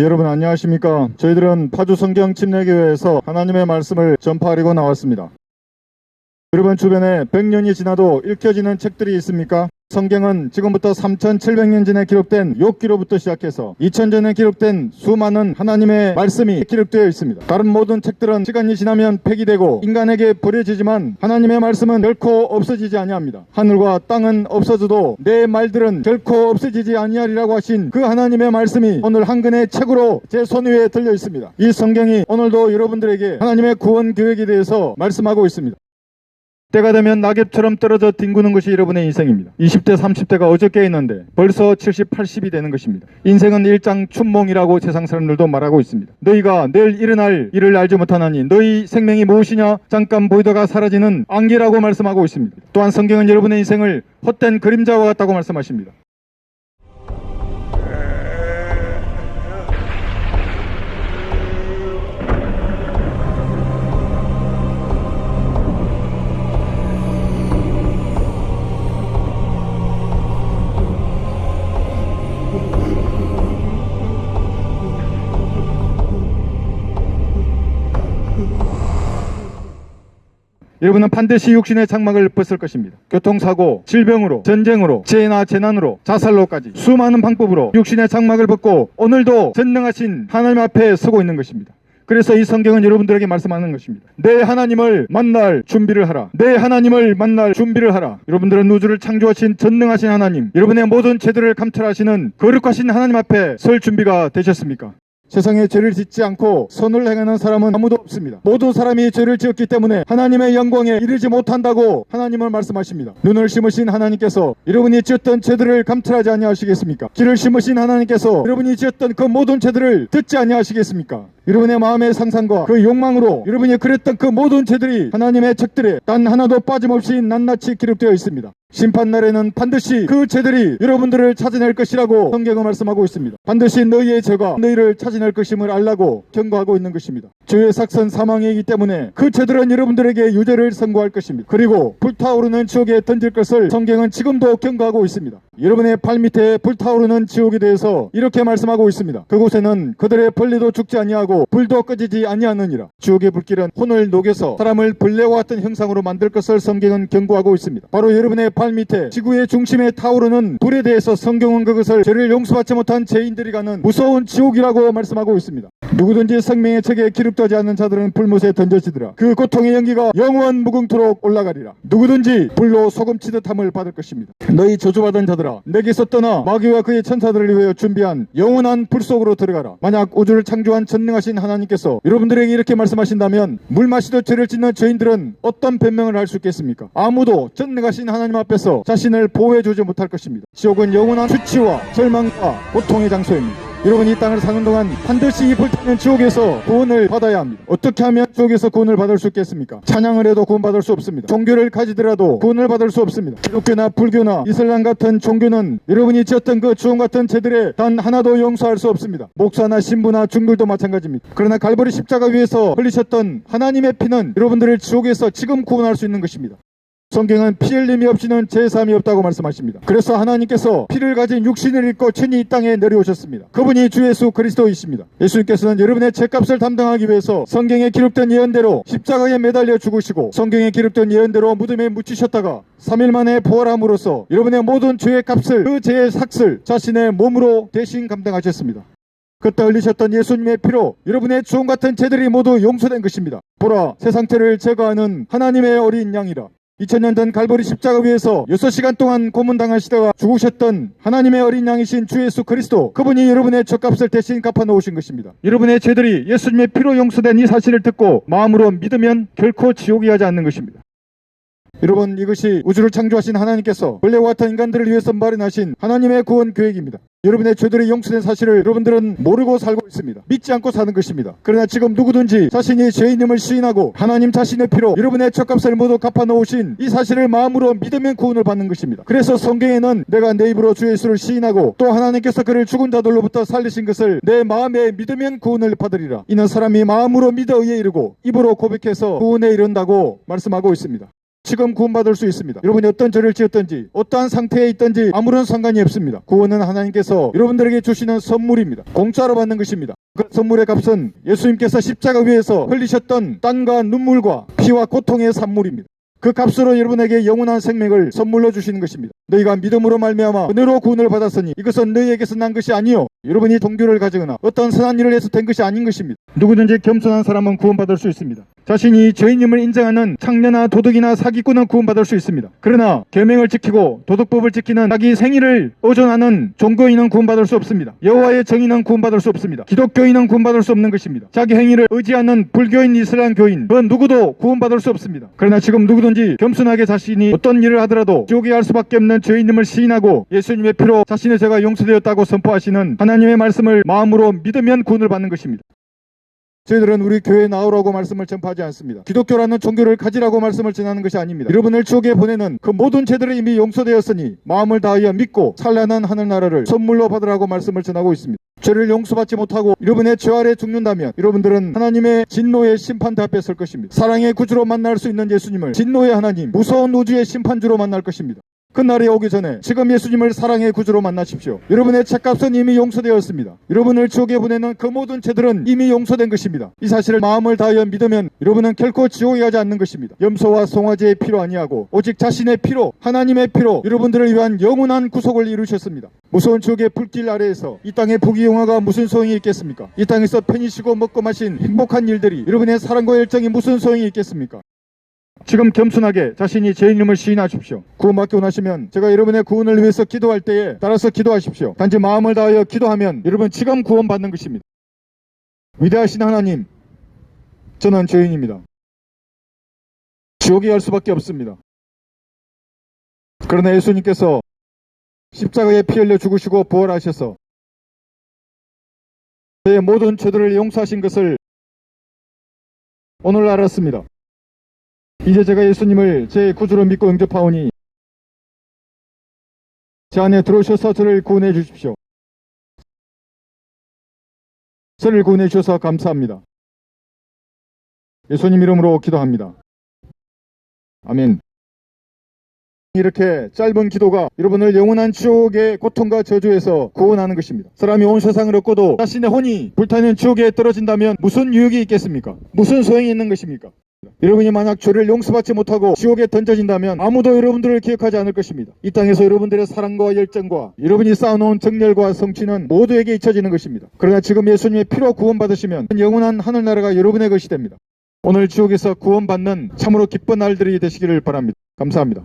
여러분 안녕하십니까? 저희들은 파주 성경 침례교회에서 하나님의 말씀을 전파하려고 나왔습니다. 여러분 주변에 100년이 지나도 읽혀지는 책들이 있습니까? 성경은 지금부터 3700년 전에 기록된 욥기로부터 시작해서 2000전에 기록된 수많은 하나님의 말씀이 기록되어 있습니다. 다른 모든 책들은 시간이 지나면 폐기되고 인간에게 버려지지만 하나님의 말씀은 결코 없어지지 아니합니다. 하늘과 땅은 없어져도 내 말들은 결코 없어지지 아니하리라고 하신 그 하나님의 말씀이 오늘 한 권의 책으로 제 손 위에 들려 있습니다. 이 성경이 오늘도 여러분들에게 하나님의 구원 계획에 대해서 말씀하고 있습니다. 때가 되면 낙엽처럼 떨어져 뒹구는 것이 여러분의 인생입니다. 20대 30대가 어저께 있는데 벌써 70, 80이 되는 것입니다. 인생은 일장춘몽이라고 세상 사람들도 말하고 있습니다. 너희가 내일 일어날 일을 알지 못하나니 너희 생명이 무엇이냐? 잠깐 보이다가 사라지는 안개라고 말씀하고 있습니다. 또한 성경은 여러분의 인생을 헛된 그림자와 같다고 말씀하십니다. 여러분은 반드시 육신의 장막을 벗을 것입니다. 교통사고, 질병으로, 전쟁으로, 재해나 재난으로, 자살로까지 수많은 방법으로 육신의 장막을 벗고 오늘도 전능하신 하나님 앞에 서고 있는 것입니다. 그래서 이 성경은 여러분들에게 말씀하는 것입니다. 내 하나님을 만날 준비를 하라. 내 하나님을 만날 준비를 하라. 여러분들은 우주를 창조하신 전능하신 하나님, 여러분의 모든 죄들을 감찰하시는 거룩하신 하나님 앞에 설 준비가 되셨습니까? 세상에 죄를 짓지 않고 선을 행하는 사람은 아무도 없습니다. 모든 사람이 죄를 지었기 때문에 하나님의 영광에 이르지 못한다고 하나님은 말씀하십니다. 눈을 심으신 하나님께서 여러분이 지었던 죄들을 감찰하지 아니하시겠습니까? 귀를 심으신 하나님께서 여러분이 지었던 그 모든 죄들을 듣지 아니하시겠습니까? 여러분의 마음의 상상과 그 욕망으로 여러분이 그랬던 그 모든 죄들이 하나님의 책들에 단 하나도 빠짐없이 낱낱이 기록되어 있습니다. 심판날에는 반드시 그 죄들이 여러분들을 찾아낼 것이라고 성경은 말씀하고 있습니다. 반드시 너희의 죄가 너희를 찾아낼 것임을 알라고 경고하고 있는 것입니다. 죄의 삭선 사망이기 때문에 그 죄들은 여러분들에게 유죄를 선고할 것입니다. 그리고 불타오르는 지옥에 던질 것을 성경은 지금도 경고하고 있습니다. 여러분의 발밑에 불타오르는 지옥에 대해서 이렇게 말씀하고 있습니다. 그곳에는 그들의 벌레도 죽지 아니하고 불도 꺼지지 아니하느니라. 지옥의 불길은 혼을 녹여서 사람을 벌레와 같은 형상으로 만들 것을 성경은 경고하고 있습니다. 바로 여러분의 발밑에 지구의 중심에 타오르는 불에 대해서 성경은 그것을 죄를 용서받지 못한 죄인들이 가는 무서운 지옥이라고 말씀하고 있습니다. 누구든지 생명의 책에 기록되지 않는 자들은 불못에 던져지더라. 그 고통의 연기가 영원 무궁토록 올라가리라. 누구든지 불로 소금치듯 함을 받을 것입니다. 너희 저주받은 자들아, 내게서 떠나 마귀와 그의 천사들을 위하여 준비한 영원한 불 속으로 들어가라. 만약 우주를 창조한 전능하신 하나님께서 여러분들에게 이렇게 말씀하신다면 물 마시듯 죄를 짓는 죄인들은 어떤 변명을 할 수 있겠습니까? 아무도 전능하신 하나님 앞에서 자신을 보호해주지 못할 것입니다. 지옥은 영원한 수치와 절망과 고통의 장소입니다. 여러분이 이 땅을 사는 동안 반드시 이 불타는 지옥에서 구원을 받아야 합니다. 어떻게 하면 지옥에서 구원을 받을 수 있겠습니까? 찬양을 해도 구원받을 수 없습니다. 종교를 가지더라도 구원을 받을 수 없습니다. 기독교나 불교나 이슬람 같은 종교는 여러분이 지었던 그 주홍 같은 죄들에 단 하나도 용서할 수 없습니다. 목사나 신부나 중들도 마찬가지입니다. 그러나 갈보리 십자가 위에서 흘리셨던 하나님의 피는 여러분들을 지옥에서 지금 구원할 수 있는 것입니다. 성경은 피 흘림이 없이는 제사함이 없다고 말씀하십니다. 그래서 하나님께서 피를 가진 육신을 입고 친히 이 땅에 내려오셨습니다. 그분이 주 예수 그리스도이십니다. 예수님께서는 여러분의 죄값을 담당하기 위해서 성경에 기록된 예언대로 십자가에 매달려 죽으시고 성경에 기록된 예언대로 무덤에 묻히셨다가 3일 만에 부활함으로써 여러분의 모든 죄의 값을, 그 죄의 삭을 자신의 몸으로 대신 감당하셨습니다. 그때 흘리셨던 예수님의 피로 여러분의 주홍 같은 죄들이 모두 용서된 것입니다. 보라, 세상 죄를 제거하는 하나님의 어린 양이라. 2000년 전 갈보리 십자가 위에서 6시간 동안 고문당하시다가 죽으셨던 하나님의 어린 양이신 주 예수 그리스도, 그분이 여러분의 죄값을 대신 갚아놓으신 것입니다. 여러분의 죄들이 예수님의 피로 용서된 이 사실을 듣고 마음으로 믿으면 결코 지옥이 하지 않는 것입니다. 여러분, 이것이 우주를 창조하신 하나님께서 벌레와 같은 인간들을 위해서 마련하신 하나님의 구원 계획입니다. 여러분의 죄들이 용서된 사실을 여러분들은 모르고 살고 있습니다. 믿지 않고 사는 것입니다. 그러나 지금 누구든지 자신이 죄인임을 시인하고 하나님 자신의 피로 여러분의 죄값을 모두 갚아놓으신 이 사실을 마음으로 믿으면 구원을 받는 것입니다. 그래서 성경에는 내가 내 입으로 주 예수를 시인하고 또 하나님께서 그를 죽은 자들로부터 살리신 것을 내 마음에 믿으면 구원을 받으리라. 이는 사람이 마음으로 믿어 의에 이르고 입으로 고백해서 구원에 이른다고 말씀하고 있습니다. 지금 구원받을 수 있습니다. 여러분이 어떤 죄를 지었든지 어떠한 상태에 있든지 아무런 상관이 없습니다. 구원은 하나님께서 여러분들에게 주시는 선물입니다. 공짜로 받는 것입니다. 그 선물의 값은 예수님께서 십자가 위에서 흘리셨던 땀과 눈물과 피와 고통의 산물입니다. 그 값으로 여러분에게 영원한 생명을 선물로 주시는 것입니다. 너희가 믿음으로 말미암아 은혜로 구원을 받았으니 이것은 너희에게서 난 것이 아니요 여러분이 동교를 가지거나 어떤 선한 일을 해서 된 것이 아닌 것입니다. 누구든지 겸손한 사람은 구원받을 수 있습니다. 자신이 죄인임을 인정하는 창녀나 도둑이나 사기꾼은 구원받을 수 있습니다. 그러나 계명을 지키고 도덕법을 지키는 자기 생일을 의존하는 종교인은 구원받을 수 없습니다. 여호와의 정의는 구원받을 수 없습니다. 기독교인은 구원받을 수 없는 것입니다. 자기 행위를 의지하는 불교인, 이슬람 교인 그 누구도 구원받을 수 없습니다. 그러나 지금 누구든지 겸손하게 자신이 어떤 일을 하더라도 지옥에 갈 수밖에 없는 죄인임을 시인하고 예수님의 피로 자신의 죄가 용서되었다고 선포하시는 하나님의 말씀을 마음으로 믿으면 구원을 받는 것입니다. 저희들은 우리 교회에 나오라고 말씀을 전파하지 않습니다. 기독교라는 종교를 가지라고 말씀을 전하는 것이 아닙니다. 여러분을 지옥에 보내는 그 모든 죄들이 이미 용서되었으니 마음을 다하여 믿고 찬란한 하늘나라를 선물로 받으라고 말씀을 전하고 있습니다. 죄를 용서받지 못하고 여러분의 죄 아래 죽는다면 여러분들은 하나님의 진노의 심판대 앞에 설 것입니다. 사랑의 구주로 만날 수 있는 예수님을 진노의 하나님, 무서운 우주의 심판주로 만날 것입니다. 그 날이 오기 전에 지금 예수님을 사랑의 구주로 만나십시오. 여러분의 죄값은 이미 용서되었습니다. 여러분을 지옥에 보내는 그 모든 죄들은 이미 용서된 것입니다. 이 사실을 마음을 다하여 믿으면 여러분은 결코 지옥에 가지 않는 것입니다. 염소와 송아지의 피로 아니하고 오직 자신의 피로, 하나님의 피로 여러분들을 위한 영원한 구속을 이루셨습니다. 무서운 지옥의 불길 아래에서 이 땅의 부귀영화가 무슨 소용이 있겠습니까? 이 땅에서 편히 쉬고 먹고 마신 행복한 일들이 여러분의 사랑과 열정이 무슨 소용이 있겠습니까? 지금 겸손하게 자신이 죄인임을 시인하십시오. 구원받고 나시면 제가 여러분의 구원을 위해서 기도할 때에 따라서 기도하십시오. 단지 마음을 다하여 기도하면 여러분 지금 구원받는 것입니다. 위대하신 하나님, 저는 죄인입니다. 지옥에 갈 수밖에 없습니다. 그러나 예수님께서 십자가에 피 흘려 죽으시고 부활하셔서 저의 모든 죄들을 용서하신 것을 오늘 알았습니다. 이제 제가 예수님을 제 구주로 믿고 영접하오니 제 안에 들어오셔서 저를 구원해 주십시오. 저를 구원해 주셔서 감사합니다. 예수님 이름으로 기도합니다. 아멘. 이렇게 짧은 기도가 여러분을 영원한 지옥의 고통과 저주에서 구원하는 것입니다. 사람이 온 세상을 얻고도 자신의 혼이 불타는 지옥에 떨어진다면 무슨 유익이 있겠습니까? 무슨 소용이 있는 것입니까? 여러분이 만약 죄를 용서받지 못하고 지옥에 던져진다면 아무도 여러분들을 기억하지 않을 것입니다. 이 땅에서 여러분들의 사랑과 열정과 여러분이 쌓아놓은 정열과 성취는 모두에게 잊혀지는 것입니다. 그러나 지금 예수님의 피로 구원받으시면 영원한 하늘나라가 여러분의 것이 됩니다. 오늘 지옥에서 구원받는 참으로 기쁜 날들이 되시기를 바랍니다. 감사합니다.